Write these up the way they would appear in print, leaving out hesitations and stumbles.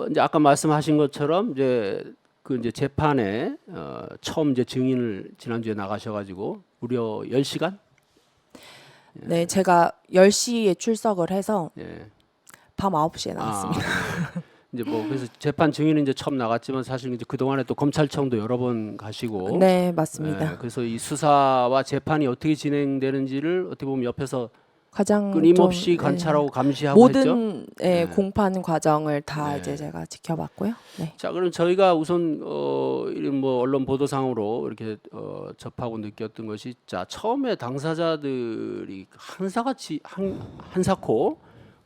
이제 아까 말씀하신 것처럼 이제 재판에 처음 이제 증인을 지난주에 나가셔가지고 무려 10시간? 네, 제가 10시에 출석을 해서 예. 밤 9시에 아, 나왔습니다. 네. 이제 뭐 그래서 재판 증인은 이제 처음 나갔지만 사실 이제 그 동안에 또 검찰청도 여러 번 가시고, 네, 예, 맞습니다. 그래서 이 수사와 재판이 어떻게 진행되는지를 어떻게 보면 옆에서 가장 좀 끊임없이 관찰하고 감시하고 했죠. 모든 예. 공판 과정을 다 이제 네. 제가 지켜봤고요. 네. 자, 그럼 저희가 우선 이런 뭐 언론 보도상으로 이렇게 접하고 느꼈던 것이, 자, 처음에 당사자들이 한사코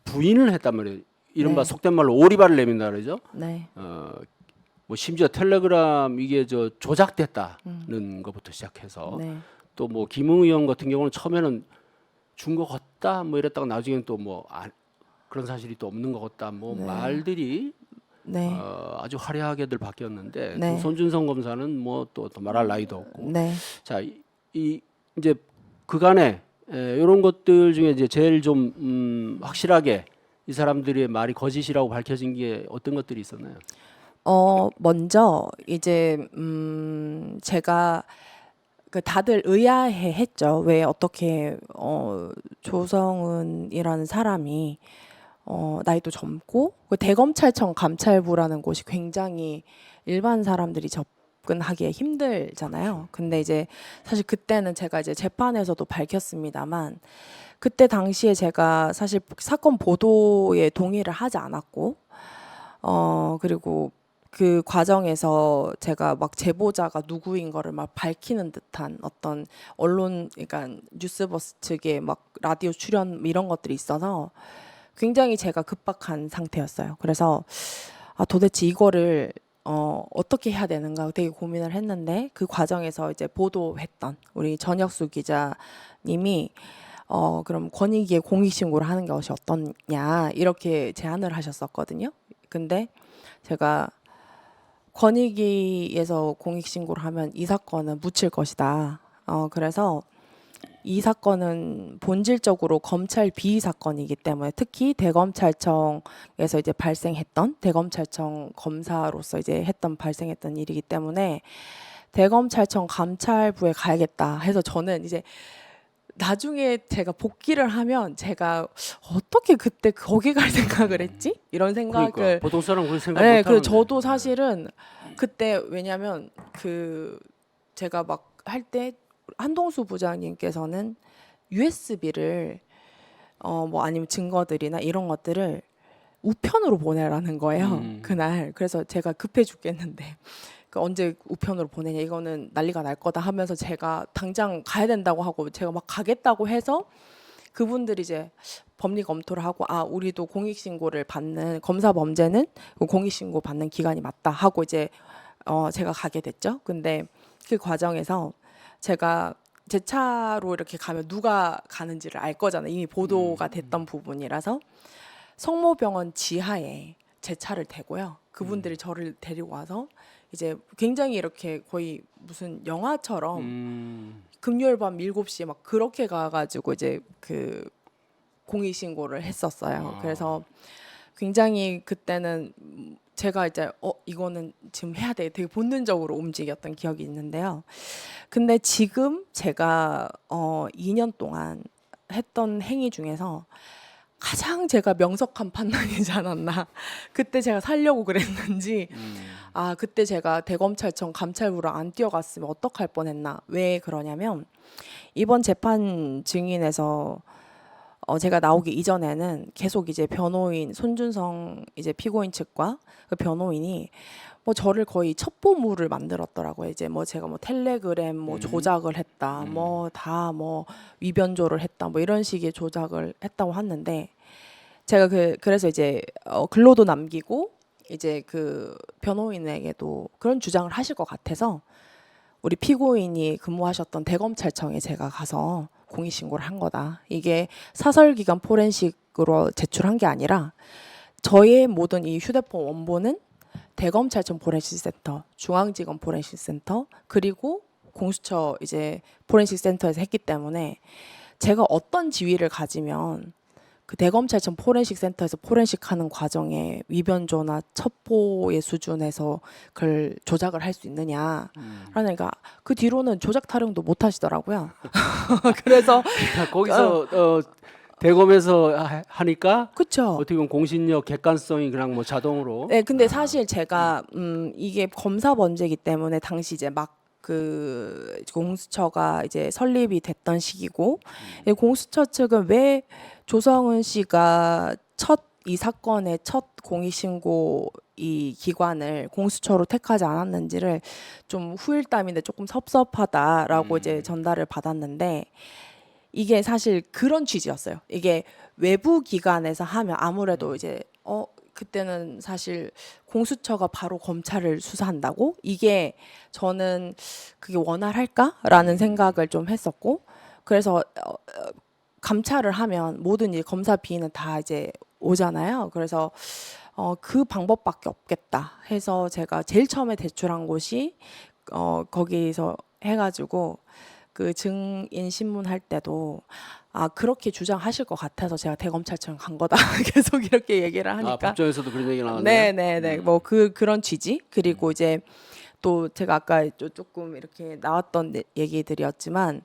부인을 했단 말이에요. 이른바 네. 속된 말로 오리발을 내민다 그러죠. 네. 뭐 심지어 텔레그램 이게 조작됐다는 것부터 시작해서 네. 또 뭐 김웅 의원 같은 경우는 처음에는 준 것 같다 뭐 이랬다가 나중에는 또 뭐 그런 사실이 또 없는 것 같다 뭐 네. 말들이 네. 아주 화려하게들 바뀌었는데, 또 네. 손준성 검사는 뭐 또 말할 나위도 없고. 네. 자, 이제 그간에 이런 것들 중에 이제 제일 좀 확실하게 이 사람들의 말이 거짓이라고 밝혀진 게 어떤 것들이 있었나요? 먼저 이제 제가 그 다들 의아해했죠. 왜 어떻게 조성은이라는 사람이 나이도 젊고 그 대검찰청 감찰부라는 곳이 굉장히 일반 사람들이 접근하기에 힘들잖아요. 근데 이제 사실 그때는 제가 이제 재판에서도 밝혔습니다만 그때 당시에 제가 사실 사건 보도에 동의를 하지 않았고 그리고 그 과정에서 제가 막 제보자가 누구인 거를 막 밝히는 듯한 어떤 언론, 그러니까 뉴스버스 측의 막 라디오 출연 이런 것들이 있어서 굉장히 제가 급박한 상태였어요. 그래서 도대체 이거를 어떻게 해야 되는가 되게 고민을 했는데, 그 과정에서 이제 보도했던 우리 전혁수 기자님이 그럼 권익위에 공익신고를 하는 것이 어떻냐 이렇게 제안을 하셨었거든요. 근데 제가 권익위에서 공익신고를 하면 이 사건은 묻힐 것이다. 그래서 이 사건은 본질적으로 검찰 비위 사건이기 때문에, 특히 대검찰청에서 이제 발생했던, 대검찰청 검사로서 이제 발생했던 일이기 때문에 대검찰청 감찰부에 가야겠다 해서, 저는 이제 나중에 제가 복귀를 하면 제가 어떻게 그때 거기 갈 생각을 했지? 이런 그러니까 생각을. 보통 사람 그런 생각 네, 못 그래서 하는데. 저도 사실은 그때, 왜냐면 그 제가 막 할 때 한동수 부장님께서는 USB를 뭐 아니면 증거들이나 이런 것들을 우편으로 보내라는 거예요. 그날. 그래서 제가 급해 죽겠는데 그 언제 우편으로 보내냐, 이거는 난리가 날 거다 하면서 제가 당장 가야 된다고 하고 제가 막 가겠다고 해서, 그분들이 이제 법리 검토를 하고 우리도 공익신고를 받는, 검사 범죄는 공익신고 받는 기간이 맞다 하고 이제 제가 가게 됐죠. 근데 그 과정에서 제가 제 차로 이렇게 가면 누가 가는지를 알 거잖아요. 이미 보도가 됐던 부분이라서 성모병원 지하에 제 차를 대고요. 그분들이 저를 데리고 와서 이제 굉장히 이렇게 거의 무슨 영화처럼 금요일 밤 7시에 막 그렇게 가가지고 이제 그 공익신고를 했었어요. 그래서 굉장히 그때는 제가 이제 이거는 지금 해야 돼, 되게 본능적으로 움직였던 기억이 있는데요. 근데 지금 제가 2년 동안 했던 행위 중에서 가장 제가 명석한 판단이지 않았나. 그때 제가 살려고 그랬는지, 그때 제가 대검찰청 감찰부를 안 뛰어갔으면 어떡할 뻔했나. 왜 그러냐면, 이번 재판 증인에서 제가 나오기 이전에는 계속 이제 변호인 손준성 이제 피고인 측과 그 변호인이 뭐 저를 거의 첩보물을 만들었더라고요. 이제 뭐 제가 뭐 텔레그램 뭐 조작을 했다, 뭐 다 뭐 위변조를 했다, 뭐 이런 식의 조작을 했다고 하는데, 제가 그래서 이제 글로도 남기고 이제 그 변호인에게도 그런 주장을 하실 것 같아서 우리 피고인이 근무하셨던 대검찰청에 제가 가서 공익신고를 한 거다. 이게 사설기관 포렌식으로 제출한 게 아니라 저의 모든 이 휴대폰 원본은 대검찰청 포렌식센터, 중앙지검 포렌식센터, 그리고 공수처 이제 포렌식센터에서 했기 때문에 제가 어떤 지위를 가지면 그 대검찰청 포렌식 센터에서 포렌식하는 과정에 위변조나 첩보의 수준에서 그걸 조작을 할 수 있느냐. 그러니까 그 뒤로는 조작 타령도 못 하시더라고요. 그래서 그러니까 거기서 대검에서 하니까 그렇죠. 어떻게 보면 공신력 객관성이 그냥 뭐 자동으로. 네, 근데 사실 제가 이게 검사 번제이기 때문에 당시 이제 막 그 공수처가 이제 설립이 됐던 시기고 이 공수처 측은 왜 조성은 씨가 이 사건의 첫 공익신고 이 기관을 공수처로 택하지 않았는지를 좀 후일담인데 조금 섭섭하다라고 이제 전달을 받았는데 이게 사실 그런 취지였어요. 이게 외부 기관에서 하면 아무래도 이제 그때는 사실 공수처가 바로 검찰을 수사한다고? 이게 저는 그게 원활할까라는 생각을 좀 했었고 그래서 감찰을 하면 모든 이 검사 비위는 다 이제 오잖아요. 그래서 그 방법밖에 없겠다 해서 제가 제일 처음에 제출한 곳이 거기서 해가지고 그 증인 신문할 때도 그렇게 주장하실 것 같아서 제가 대검찰청 간 거다 계속 이렇게 얘기를 하니까 법정에서도 그런 얘기 나왔네요. 네네네 뭐 그런 취지 그리고 이제 또 제가 아까 조금 이렇게 나왔던 얘기들이었지만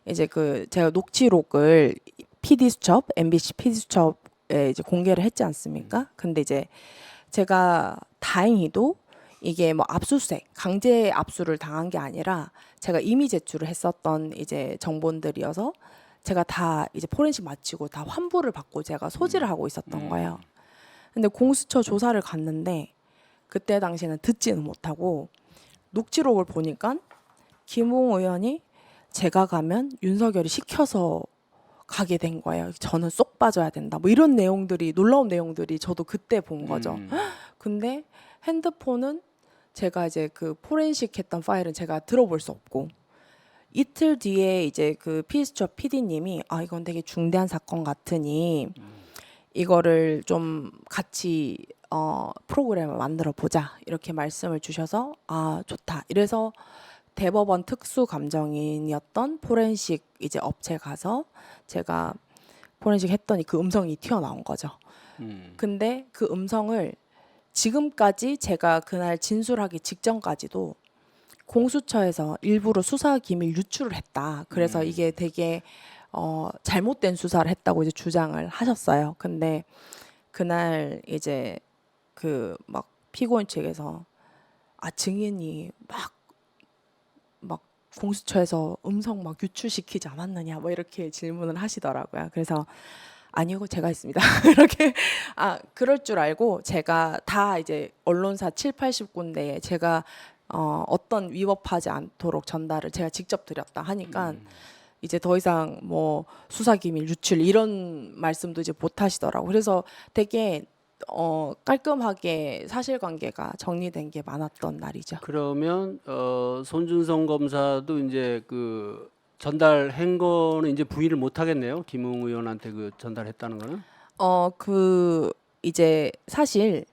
이제 그 제가 녹취록을 PD 수첩 MBC PD 수첩에 이제 공개를 했지 않습니까? 근데 이제 제가 다행히도 이게 뭐 압수수색, 강제 압수를 당한 게 아니라 제가 이미 제출을 했었던 이제 정본들이어서 제가 다 이제 포렌식 마치고 다 환불을 받고 제가 소지를 하고 있었던 거예요. 근데 공수처 조사를 갔는데 그때 당시에는 듣지는 못하고 녹취록을 보니까 김웅 의원이 제가 가면 윤석열이 시켜서 가게 된 거예요. 저는 쏙 빠져야 된다. 뭐 이런 내용들이 놀라운 내용들이 저도 그때 본 거죠. 근데 핸드폰은 제가 이제 그 포렌식 했던 파일은 제가 들어볼 수 없고 이틀 뒤에 이제 그 피스처 PD님이 이건 되게 중대한 사건 같으니 이거를 좀 같이 프로그램을 만들어 보자 이렇게 말씀을 주셔서 좋다 이래서 대법원 특수감정인이었던 포렌식 이제 업체 가서 제가 포렌식 했더니 그 음성이 튀어나온 거죠. 근데 그 음성을 지금까지 제가 그날 진술하기 직전까지도 공수처에서 일부러 수사 기밀 유출을 했다. 그래서 이게 되게 잘못된 수사를 했다고 이제 주장을 하셨어요. 근데 그날 이제 그 막 피고인 측에서 증인이 막 공수처에서 음성 막 유출시키지 않았느냐 뭐 이렇게 질문을 하시더라고요. 그래서 아니요, 제가 했습니다. 이렇게 그럴 줄 알고 제가 다 이제 언론사 7, 80군데에 제가 어떤 위법하지 않도록 전달을 제가 직접 드렸다 하니까 이제 더 이상 뭐 수사기밀 유출 이런 말씀도 이제 못 하시더라고. 그래서 되게 깔끔하게 사실관계가 정리된 게 많았던 날이죠. 그러면 손준성 검사도 이제 그 전달한 거는 이제 부인을 못 하겠네요. 김웅 의원한테 그 전달했다는 거는. 그 이제 사실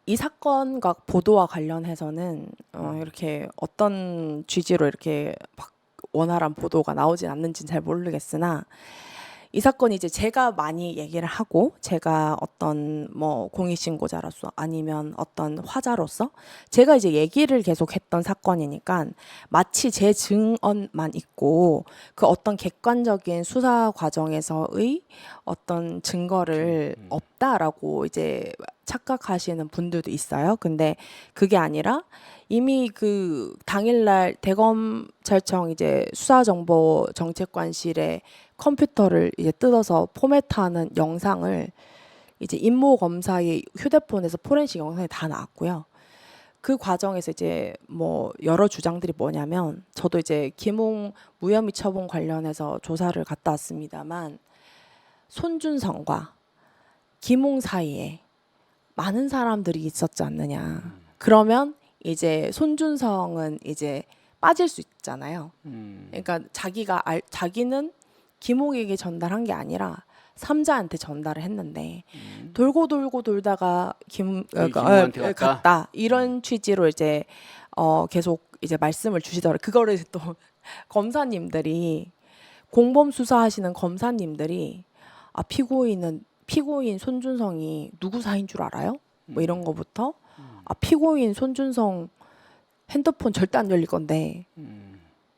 이 사건과 보도와 관련해서는 이렇게 어떤 취지로 이렇게 막 원활한 보도가 나오진 않는지는 잘 모르겠으나 이 사건이 이제 제가 많이 얘기를 하고 제가 어떤 뭐 공익신고자로서 아니면 어떤 화자로서 제가 이제 얘기를 계속 했던 사건이니까 마치 제 증언만 있고 그 어떤 객관적인 수사 과정에서의 어떤 증거를 없다라고 이제 착각하시는 분들도 있어요. 근데 그게 아니라 이미 그 당일날 대검찰청 이제 수사정보정책관실에 컴퓨터를 이제 뜯어서 포맷하는 영상을 이제 임모 검사의 휴대폰에서 포렌식 영상이 다 나왔고요. 그 과정에서 이제 뭐 여러 주장들이 뭐냐면 저도 이제 김웅 무혐의 처분 관련해서 조사를 갔다 왔습니다만 손준성과 김웅 사이에 많은 사람들이 있었지 않느냐. 그러면 이제 손준성은 이제 빠질 수 있잖아요. 그러니까 자기는 김웅에게 전달한 게 아니라 삼자한테 전달을 했는데 돌고 돌다가 김웅한테 갔다 이런 취지로 이제 계속 이제 말씀을 주시더라고요. 그거를 또 검사님들이 공범 수사하시는 검사님들이 피고인은 피고인 손준성이 누구 사이인 줄 알아요? 뭐 이런 거부터 피고인 손준성 핸드폰 절대 안 열릴 건데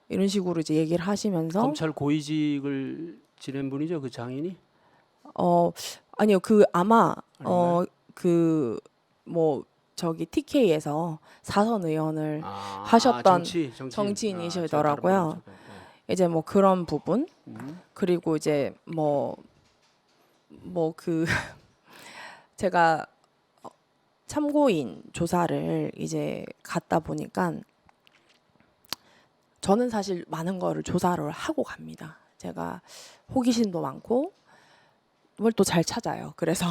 이런 식으로 이제 얘기를 하시면서 검찰 고위직을 지낸 분이죠, 그 장인이? 아니요 그 아마 아닌가요? 그 뭐 저기 TK에서 사선 의원을 아, 하셨던 정치인. 정치인이시더라고요. 아, 이제 뭐 그런 부분 음. 그리고 이제 뭐 그 제가 참고인 조사를 이제 갔다 보니까 저는 사실 많은 거를 조사를 하고 갑니다. 제가 호기심도 많고 뭘 또 잘 찾아요. 그래서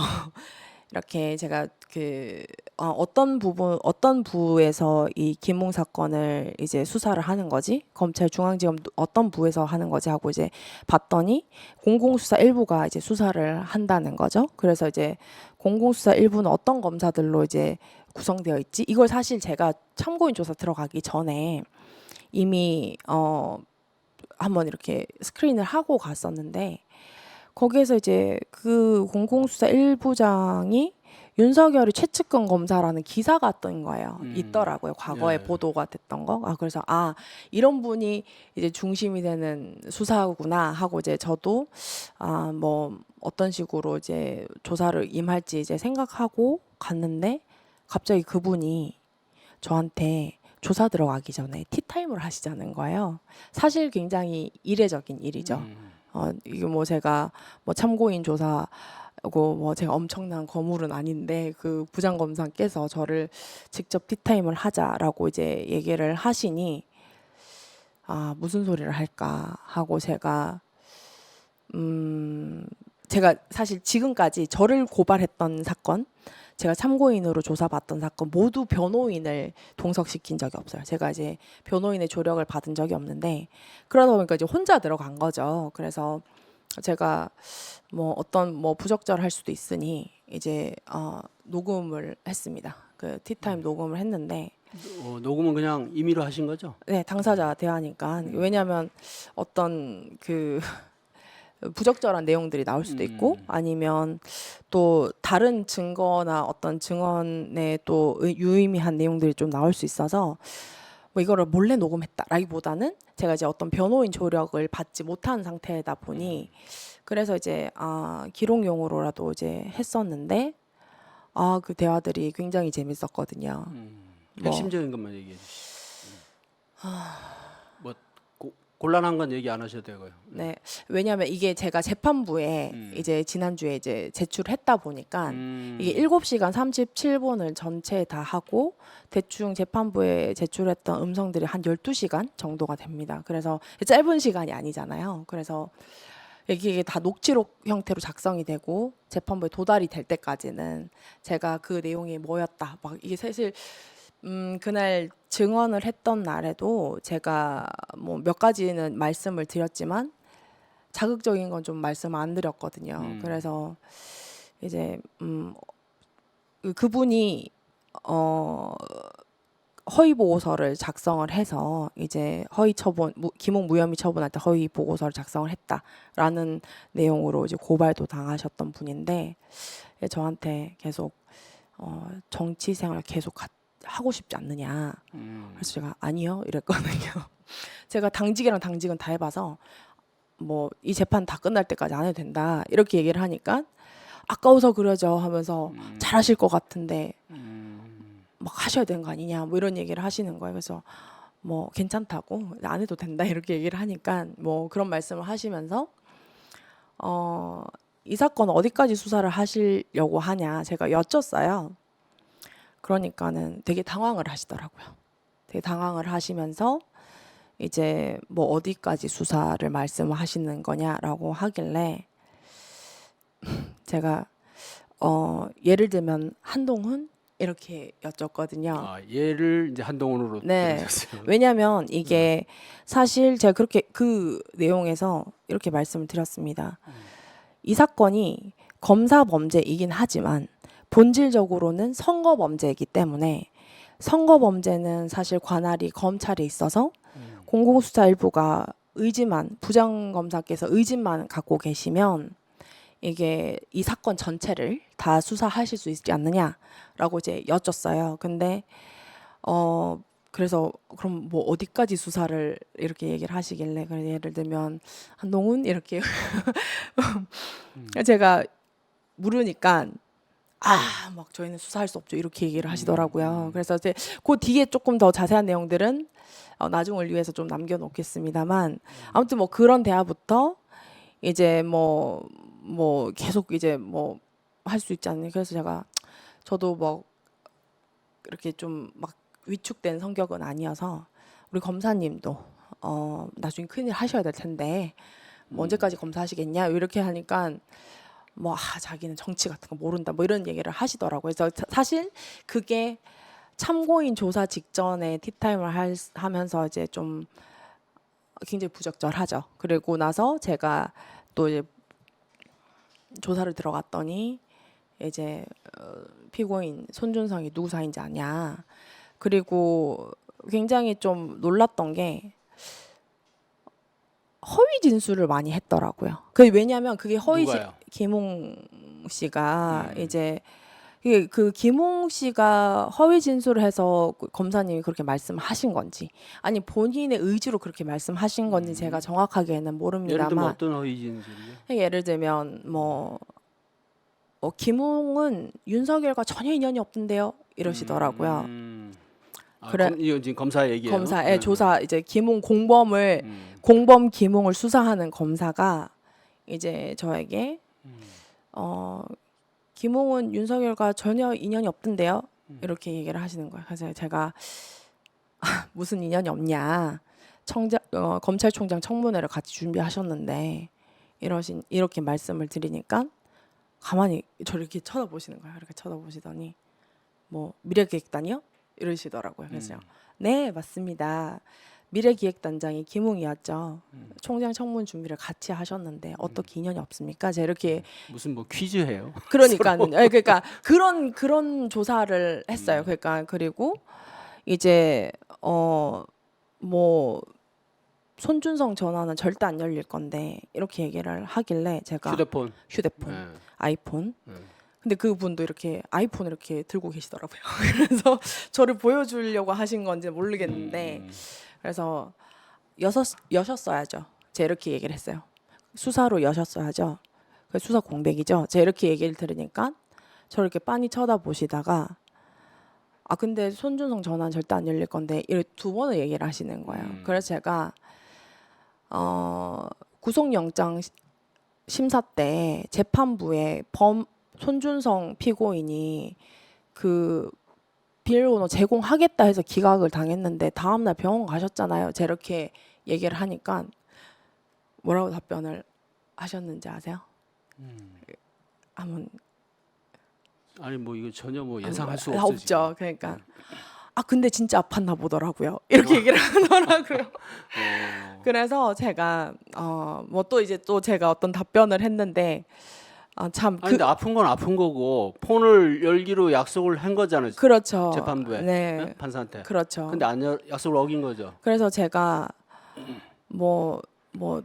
이렇게 제가 그 어떤 부에서 이 김웅 사건을 이제 수사를 하는 거지 검찰 중앙지검 어떤 부에서 하는 거지 하고 이제 봤더니 공공수사 일부가 이제 수사를 한다는 거죠. 그래서 이제 공공수사 일부는 어떤 검사들로 이제 구성되어 있지 이걸 사실 제가 참고인 조사 들어가기 전에 이미 한번 이렇게 스크린을 하고 갔었는데 거기에서 이제 그 공공수사 1부장이 윤석열이 최측근 검사라는 기사가 뜬 거예요. 있더라고요. 과거에 예. 보도가 됐던 거. 그래서 이런 분이 이제 중심이 되는 수사구나 하고 이제 저도 뭐 어떤 식으로 이제 조사를 임할지 이제 생각하고 갔는데 갑자기 그분이 저한테 조사 들어가기 전에 티타임을 하시자는 거예요. 사실 굉장히 이례적인 일이죠. 이게 뭐 제가 뭐 참고인 조사고 뭐 제가 엄청난 거물은 아닌데 그 부장검사께서 저를 직접 티타임을 하자라고 이제 얘기를 하시니 무슨 소리를 할까 하고 제가 사실 지금까지 저를 고발했던 사건 제가 참고인으로 조사받던 사건 모두 변호인을 동석시킨 적이 없어요. 제가 이제 변호인의 조력을 받은 적이 없는데 그러다 보니까 이제 혼자 들어간 거죠. 그래서 제가 뭐 어떤 뭐 부적절할 수도 있으니 이제 녹음을 했습니다. 그 티타임 녹음을 했는데 녹음은 그냥 임의로 하신 거죠? 네, 당사자 대화니까 왜냐하면 어떤 그 부적절한 내용들이 나올 수도 있고 아니면 또 다른 증거나 어떤 증언에 또 유의미한 내용들이 좀 나올 수 있어서 뭐 이거를 몰래 녹음했다라기보다는 제가 이제 어떤 변호인 조력을 받지 못한 상태다 보니 그래서 이제 기록용으로라도 이제 했었는데 그 대화들이 굉장히 재밌었거든요. 뭐 핵심적인 것만 얘기해 주시죠. 뭐 곤란한 건 얘기 안 하셔도 되고요. 네, 왜냐하면 이게 제가 재판부에 이제 지난주에 이제 제출했다 보니까 이게 7시간 37분을 전체 다 하고 대충 재판부에 제출했던 음성들이 한 12시간 정도가 됩니다. 그래서 짧은 시간이 아니잖아요. 그래서 이게 다 녹취록 형태로 작성이 되고 재판부에 도달이 될 때까지는 제가 그 내용이 뭐였다 막 이게 사실 그날 증언을 했던 날에도 제가 뭐 몇 가지는 말씀을 드렸지만 자극적인 건 좀 말씀 안 드렸거든요. 그래서 이제 그분이 허위 보고서를 작성을 해서 이제 허위 처분 김웅 무혐의 처분할 때 허위 보고서를 작성을 했다라는 내용으로 이제 고발도 당하셨던 분인데 저한테 계속 정치 생활 계속 하고 싶지 않느냐. 그래서 제가 아니요 이랬거든요. 제가 당직이랑 당직은 다 해봐서 뭐 이 재판 다 끝날 때까지 안 해도 된다 이렇게 얘기를 하니까 아까워서 그러죠 하면서 잘하실 것 같은데 막 하셔야 되는 거 아니냐 뭐 이런 얘기를 하시는 거예요. 그래서 뭐 괜찮다고 안 해도 된다 이렇게 얘기를 하니까 뭐 그런 말씀을 하시면서 이 사건 어디까지 수사를 하시려고 하냐 제가 여쭸어요. 그러니까는 되게 당황을 하시더라고요. 되게 당황을 하시면서 이제 뭐 어디까지 수사를 말씀하시는 거냐라고 하길래 제가 예를 들면 한동훈 이렇게 여쭸거든요. 얘를 이제 한동훈으로 네. 들으셨어요. 왜냐하면 이게 사실 제가 그렇게 그 내용에서 이렇게 말씀을 드렸습니다. 이 사건이 검사 범죄이긴 하지만 본질적으로는 선거 범죄이기 때문에 선거 범죄는 사실 관할이 검찰에 있어서 공공수사 일부가 부장검사께서 의지만 갖고 계시면 이게 이 사건 전체를 다 수사하실 수 있지 않느냐라고 이제 여쭸어요. 근데 그래서 그럼 뭐 어디까지 수사를 이렇게 얘기를 하시길래 그래 예를 들면 한동훈 이렇게 제가 물으니까 막 저희는 수사할 수 없죠 이렇게 얘기를 하시더라고요. 그래서 이제 그 뒤에 조금 더 자세한 내용들은 나중을 위해서 좀 남겨놓겠습니다만 아무튼 뭐 그런 대화부터 이제 뭐 계속 이제 뭐 할 수 있지 않니? 그래서 제가 저도 뭐 이렇게 좀 막 위축된 성격은 아니어서 우리 검사님도 나중에 큰일 하셔야 될 텐데 뭐 언제까지 검사하시겠냐 이렇게 하니까 뭐 자기는 정치 같은 거 모른다 뭐 이런 얘기를 하시더라고요. 그래서 사실 그게 참고인 조사 직전에 티타임을 하면서 이제 좀 굉장히 부적절하죠. 그리고 나서 제가 또 이제 조사를 들어갔더니 이제 피고인 손준성이 누구 사이인지 아냐. 그리고 굉장히 좀 놀랐던 게 허위 진술을 많이 했더라고요. 왜냐하면 그게 누가요? 김웅 씨가 이제 그 김웅 씨가 허위 진술을 해서 검사님이 그렇게 말씀하신 건지 아니 본인의 의지로 그렇게 말씀하신 건지 제가 정확하게는 예를 들면 모릅니다만 어떤 허위 진술이요? 예를 들면 김웅은 윤석열과 전혀 인연이 없던데요 이러시더라고요. 그래. 이건 지금 검사 얘기예요. 검사의 조사 이제 김웅 공범 김웅을 수사하는 검사가 이제 저에게 김웅은 윤석열과 전혀 인연이 없던데요 이렇게 얘기를 하시는 거예요. 그래서 제가 무슨 인연이 없냐 검찰총장 청문회를 같이 준비하셨는데 이렇게 말씀을 드리니까 가만히 저를 이렇게 쳐다보시는 거예요. 이렇게 쳐다보시더니 뭐 미래기획단이요? 이러시더라고요. 그래서 네 맞습니다. 미래기획단장이 김웅이었죠. 총장 청문 준비를 같이 하셨는데 어떻게 인연이 없습니까? 제가 이렇게 무슨 뭐 퀴즈해요? 그러니까 그런 조사를 했어요. 그러니까 그리고 이제 뭐 손준성 전화는 절대 안 열릴 건데 이렇게 얘기를 하길래 제가 휴대폰. 휴대폰, 아이폰. 네. 근데 그분도 이렇게 아이폰 이렇게 들고 계시더라고요. 그래서 저를 보여주려고 하신 건지 모르겠는데 그래서 여셨어야죠. 제가 이렇게 얘기를 했어요. 수사로 여셨어야죠. 수사 공백이죠. 제가 이렇게 얘기를 들으니까 저를 이렇게 빤히 쳐다보시다가 근데 손준성 전화는 절대 안 열릴 건데 이렇게 두 번을 얘기를 하시는 거예요. 그래서 제가 구속영장 심사 때 재판부에 손준성 피고인이 그 비밀번호 제공하겠다 해서 기각을 당했는데 다음날 병원 가셨잖아요. 제가 이렇게 얘기를 하니까 뭐라고 답변을 하셨는지 아세요? 한번 아니 뭐 이거 전혀 뭐 예상할 수 없죠. 없죠. 그러니까 근데 진짜 아팠나 보더라고요. 이렇게 얘기를 하더라고요. 그래서 제가 뭐 또 이제 또 제가 어떤 답변을 했는데 참 근데 아픈 건 아픈 거고 폰을 열기로 약속을 한 거잖아요. 그렇죠. 재판부에. 네. 판사한테. 그렇죠. 근데 약속을 어긴 거죠. 그래서 제가 뭐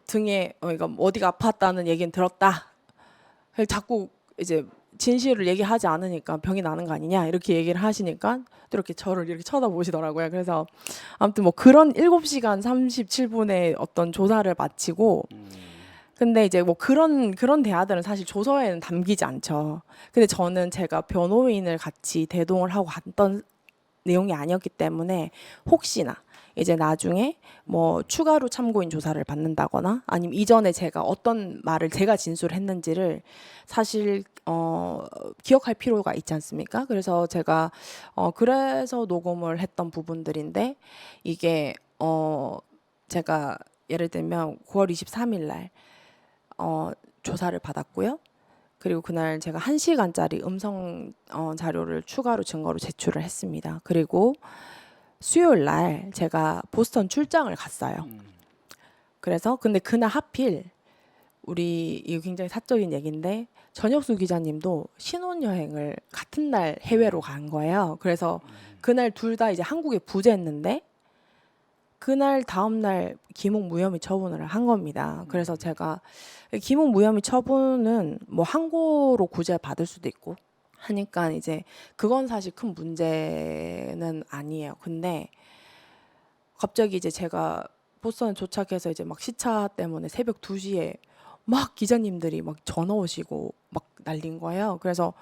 등에 그러니까 어디가 아팠다는 얘기는 들었다. 자꾸 이제 진실을 얘기하지 않으니까 병이 나는 거 아니냐 이렇게 얘기를 하시니까 또 이렇게 저를 이렇게 쳐다보시더라고요. 그래서 아무튼 뭐 그런 7시간 37분의 어떤 조사를 마치고 근데 이제 뭐 그런 대화들은 사실 조서에는 담기지 않죠. 근데 저는 제가 변호인을 같이 대동을 하고 갔던 내용이 아니었기 때문에 혹시나 이제 나중에 뭐 추가로 참고인 조사를 받는다거나 아니면 이전에 제가 어떤 말을 제가 진술했는지를 사실 기억할 필요가 있지 않습니까? 그래서 제가 그래서 녹음을 했던 부분들인데 이게 제가 예를 들면 9월 23일 날 조사를 받았고요. 그리고 그날 제가 1시간짜리 음성 자료를 추가로 증거로 제출을 했습니다. 그리고 수요일 날 제가 보스턴 출장을 갔어요. 그래서 근데 그날 하필 이거 굉장히 사적인 얘기인데 전혁수 기자님도 신혼여행을 같은 날 해외로 간 거예요. 그래서 그날 둘 다 이제 한국에 부재했는데 그날 다음 날 기목 무혐의 처분을 한 겁니다. 그래서 제가 기목 무혐의 처분은 뭐 항고로 구제 받을 수도 있고 하니까 이제 그건 사실 큰 문제는 아니에요. 근데 갑자기 이제 제가 보스턴 도착해서 이제 막 시차 때문에 새벽 2시에 막 기자님들이 막 전화 오시고 막 날린 거예요. 그래서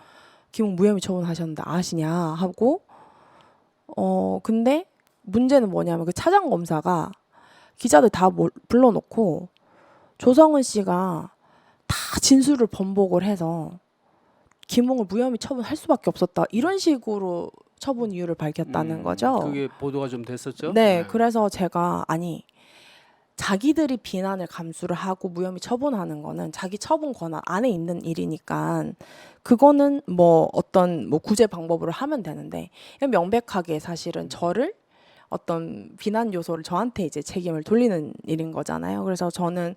기목 무혐의 처분하셨는데 아시냐 하고 근데 문제는 뭐냐면 그 차장 검사가 기자들 다 불러놓고 조성은 씨가 다 진술을 번복을 해서 기목을 무혐의 처분할 수밖에 없었다. 이런 식으로 처분 이유를 밝혔다는 거죠. 그게 보도가 좀 됐었죠. 네, 그래서 제가 아니 자기들이 비난을 감수를 하고 무혐의 처분하는 거는 자기 처분 권한 안에 있는 일이니까 그거는 뭐 어떤 뭐 구제 방법으로 하면 되는데 명백하게 사실은 저를 어떤 비난 요소를 저한테 이제 책임을 돌리는 일인 거잖아요. 그래서 저는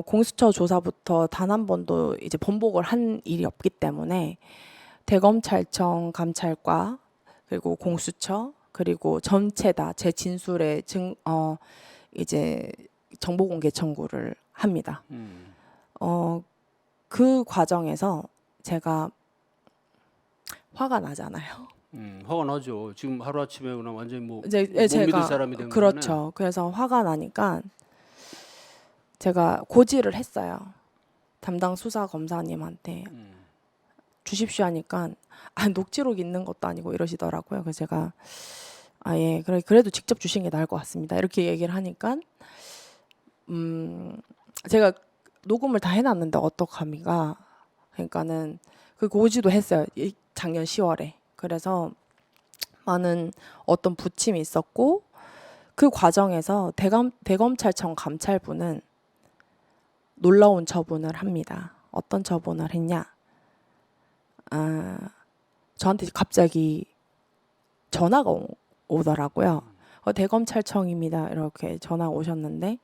공수처 조사부터 단 한 번도 이제 번복을 한 일이 없기 때문에 대검찰청, 감찰과 그리고 공수처 그리고 전체 다 제 진술에 이제 정보 공개 청구를 합니다. 그 과정에서 제가 화가 나잖아요. 화가 나죠. 지금 하루 아침에 그냥 완전히 뭐 이제 못 믿을 제가 사람이 된 그렇죠. 거네. 그래서 화가 나니까 제가 고지를 했어요. 담당 수사 검사님한테 주십시오 하니까 녹취록 있는 것도 아니고 이러시더라고요. 그래서 제가 예, 그래도 직접 주신 게 나을 것 같습니다. 이렇게 얘기를 하니까 제가 녹음을 다 해놨는데 어떡합니까? 그러니까는 그 고지도 했어요. 작년 10월에. 그래서 많은 어떤 부침이 있었고 그 과정에서 대검찰청 감찰부는 놀라운 처분을 합니다. 어떤 처분을 했냐? 저한테 갑자기 전화가 오더라고요. 대검찰청입니다. 이렇게 전화 오셨는데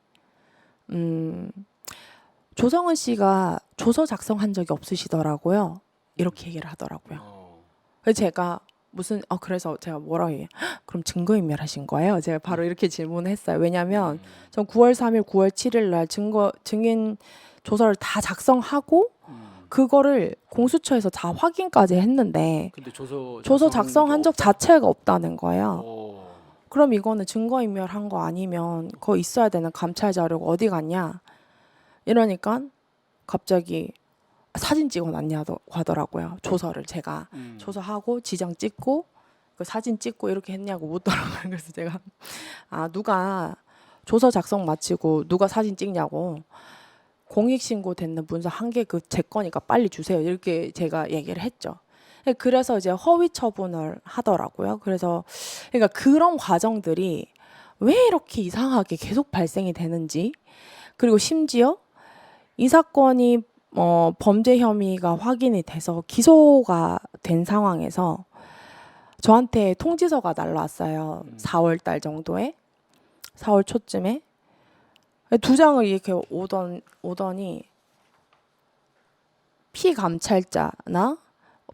조성은 씨가 조서 작성한 적이 없으시더라고요. 이렇게 얘기를 하더라고요. 그래서 제가 그래서 제가 뭐라고 얘기해? 그럼 증거인멸하신 거예요? 제가 바로 이렇게 질문을 했어요. 왜냐하면 전 9월 3일, 9월 7일 날 증인 조서를 다 작성하고 그거를 공수처에서 다 확인까지 했는데 근데 조서 작성한 적 없다? 자체가 없다는 거예요. 오. 그럼 이거는 증거인멸한 거 아니면 그거 있어야 되는 감찰 자료가 어디 갔냐? 이러니까 갑자기 사진 찍어놨냐고 하더라고요. 조서를 제가 조서하고 지장 찍고 그 사진 찍고 이렇게 했냐고 묻더라고요. 그래서 제가 누가 조서 작성 마치고 누가 사진 찍냐고 공익신고 됐는 문서 한 개 그 제 거니까 빨리 주세요. 이렇게 제가 얘기를 했죠. 그래서 이제 허위 처분을 하더라고요. 그래서 그러니까 그런 과정들이 왜 이렇게 이상하게 계속 발생이 되는지 그리고 심지어 이 사건이 범죄 혐의가 확인이 돼서 기소가 된 상황에서 저한테 통지서가 날라왔어요. 4월 달 정도에 4월 초쯤에 2장을 이렇게 오더니 피감찰자나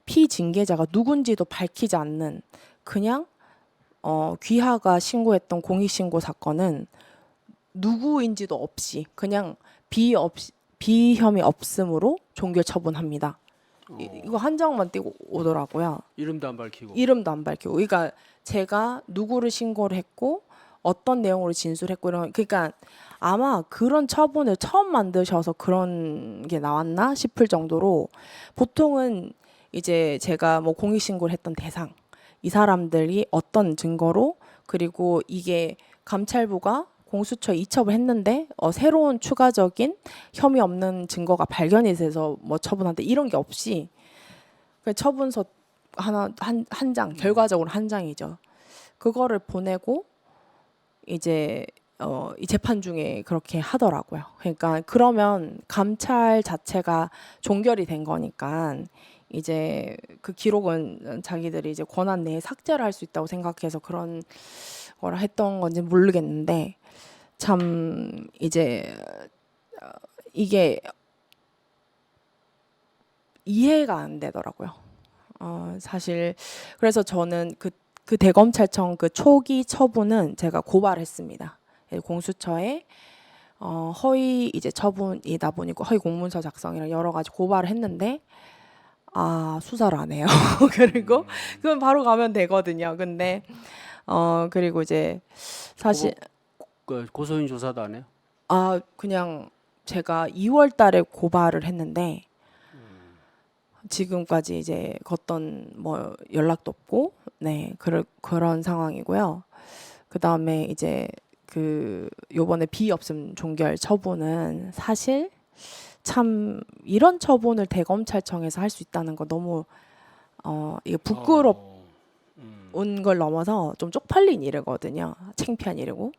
피징계자가 누군지도 밝히지 않는 그냥 귀하가 신고했던 공익신고 사건은 누구인지도 없이 그냥 비혐의 없음으로 종결 처분합니다. 이거 한 장만 띄고 오더라고요. 이름도 안 밝히고. 이름도 안 밝히고. 그러니까 제가 누구를 신고를 했고 어떤 내용으로 진술했고 이런 그러니까 아마 그런 처분을 처음 만드셔서 그런 게 나왔나 싶을 정도로 보통은 이제 제가 뭐 공익신고를 했던 대상 이 사람들이 어떤 증거로 그리고 이게 감찰부가 공수처에 이첩을 했는데 새로운 추가적인 혐의 없는 증거가 발견이 돼서 뭐 처분한다 이런 게 없이 그냥 처분서 한 장 결과적으로 한 장이죠. 그거를 보내고 이제 이 재판 중에 그렇게 하더라고요. 그러니까 그러면 감찰 자체가 종결이 된 거니까 이제 그 기록은 자기들이 이제 권한 내에 삭제를 할 수 있다고 생각해서 그런 거라 했던 건지 모르겠는데 참 이제 이게 이해가 안 되더라고요. 사실 그래서 저는 그 그 대검찰청 그 초기 처분은 제가 고발했습니다. 공수처에 허위 이제 처분이다 보니까 허위 공문서 작성이랑 여러 가지 고발을 했는데 수사를 안 해요. 그리고 그건 바로 가면 되거든요. 근데 그리고 이제 사실 그 고소인 조사도 안 해요? 그냥 제가 2월 달에 고발을 했는데 지금까지 이제 걷던 뭐 연락도 없고 네 그런 상황이고요. 그 다음에 이제 그 요번에 비업심 종결 처분은 사실 참 이런 처분을 대검찰청에서 할 수 있다는 거 너무 이게 부끄러운 걸 넘어서 좀 쪽팔린 일이거든요. 창피한 일이고